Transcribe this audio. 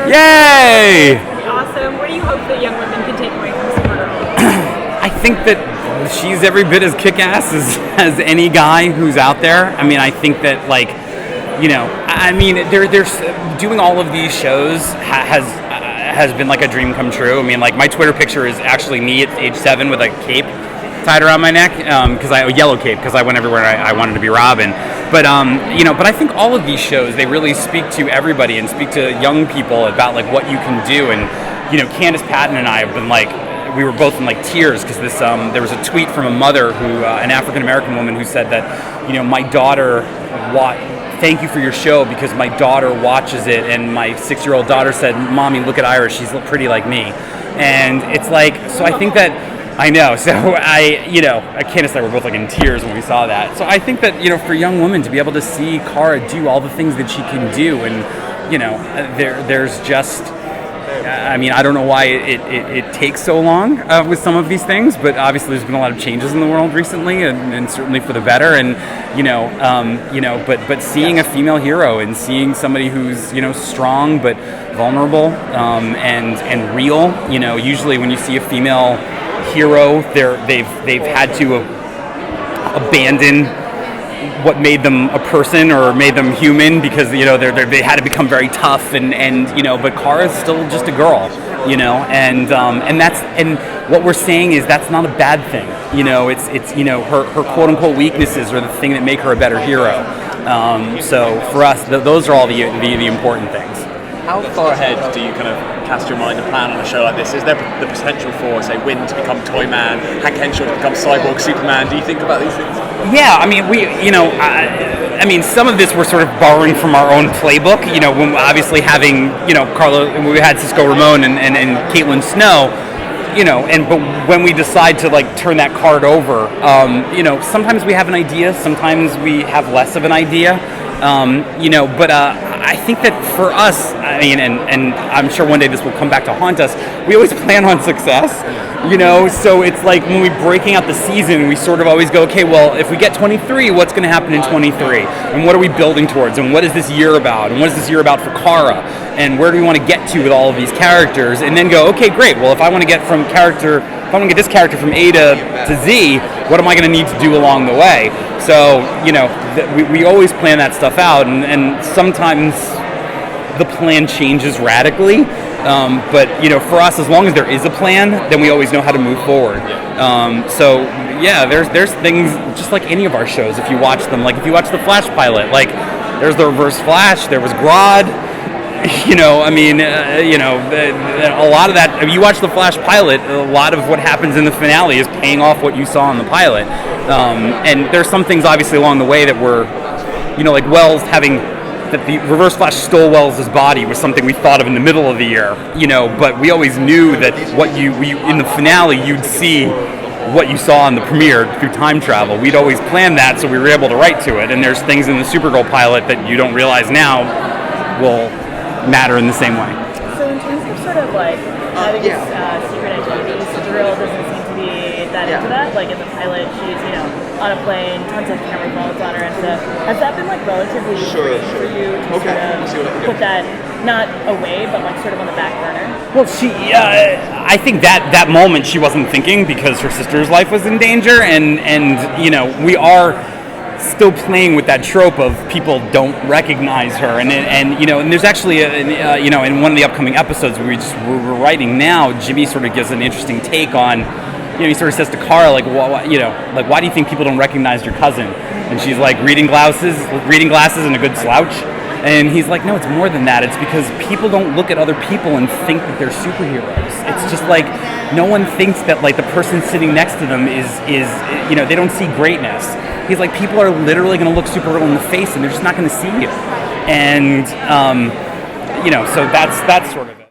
Yay! Awesome. What do you hope that young women can take away from Supergirl? I think that she's every bit as kick-ass as any guy who's out there. I mean, I think that, like, you know, I mean, there's doing all of these shows has been like a dream come true. I mean, like, my Twitter picture is actually me at age 7 with a cape tied around my neck, a yellow cape, because I went everywhere I wanted to be Robin. But you know, but I think all of these shows, they really speak to everybody and speak to young people about like what you can do. And you know, Candace Patton and I have been like, we were both in like tears because this there was a tweet from a mother who an African American woman who said that, you know, my daughter thank you for your show because my daughter watches it, and my 6-year-old daughter said, Mommy, look at Iris, she's pretty like me. And it's like, so I think that, I know, so Candace and I were both like in tears when we saw that. So I think that, you know, for young women to be able to see Kara do all the things that she can do, and, you know, there's just, I mean, I don't know why it takes so long with some of these things, but obviously there's been a lot of changes in the world recently, and certainly for the better. And but seeing a female hero and seeing somebody who's, you know, strong but vulnerable and real. You know, usually when you see a female hero, they've had to abandon what made them a person or made them human, because, you know, they had to become very tough and you know, but Kara's still just a girl, you know, and what we're saying is that's not a bad thing, you know. It's you know, her quote unquote weaknesses are the thing that make her a better hero. So for us, those are all the important things. How far ahead do you kind of cast your mind and plan on a show like this? Is there the potential for, say, Wynn to become Toyman, Hank Henshaw to become Cyborg Superman? Do you think about these things? Yeah, I mean, I mean, some of this we're sort of borrowing from our own playbook. You know, when obviously having, you know, we had Cisco Ramon and Caitlin Snow, you know, but when we decide to like turn that card over, you know, sometimes we have an idea, sometimes we have less of an idea, you know, but I think that for us, I mean, and I'm sure one day this will come back to haunt us, we always plan on success, you know, so it's like when we're breaking out the season, we sort of always go, okay, well, if we get 23, what's going to happen in 23? And what are we building towards? And what is this year about? And what is this year about for Kara? And where do we want to get to with all of these characters? And then go, okay, great, well, if I want to get this character from A to Z, what am I going to need to do along the way? So, you know, we always plan that stuff out, and sometimes the plan changes radically. But, you know, for us, as long as there is a plan, then we always know how to move forward. So, yeah, there's things just like any of our shows. If you watch them, like if you watch the Flash pilot, like there's the Reverse Flash, there was Grodd. You know, I mean, you know, a lot of that, if you watch the Flash pilot, a lot of what happens in the finale is paying off what you saw in the pilot. And there's some things obviously along the way that were, you know, like Wells that the Reverse Flash stole Wells' body was something we thought of in the middle of the year, you know, but we always knew that in the finale you'd see what you saw in the premiere through time travel. We'd always planned that, so we were able to write to it. And there's things in the Supergirl pilot that you don't realize now will matter in the same way. So in terms of sort of like having this secret identity, Supergirl doesn't seem to be that into that. Like in the pilot, she's, you know, on a plane, tons of camera phones on her and stuff. Has that been like relatively freeing for you to sort of put that not away, but like sort of on the back burner? Well, I think that moment she wasn't thinking because her sister's life was in danger, and you know, we are still playing with that trope of people don't recognize her, and you know, and there's actually you know, in one of the upcoming episodes we're writing now, Jimmy sort of gives an interesting take on, you know, he sort of says to Kara, like, you know, like, why do you think people don't recognize your cousin? And she's like, reading glasses and a good slouch. And he's like, no, it's more than that. It's because people don't look at other people and think that they're superheroes. It's just like, no one thinks that like the person sitting next to them is you know, they don't see greatness. He's like, people are literally going to look Supergirl in the face and they're just not going to see you. And, you know, so that's sort of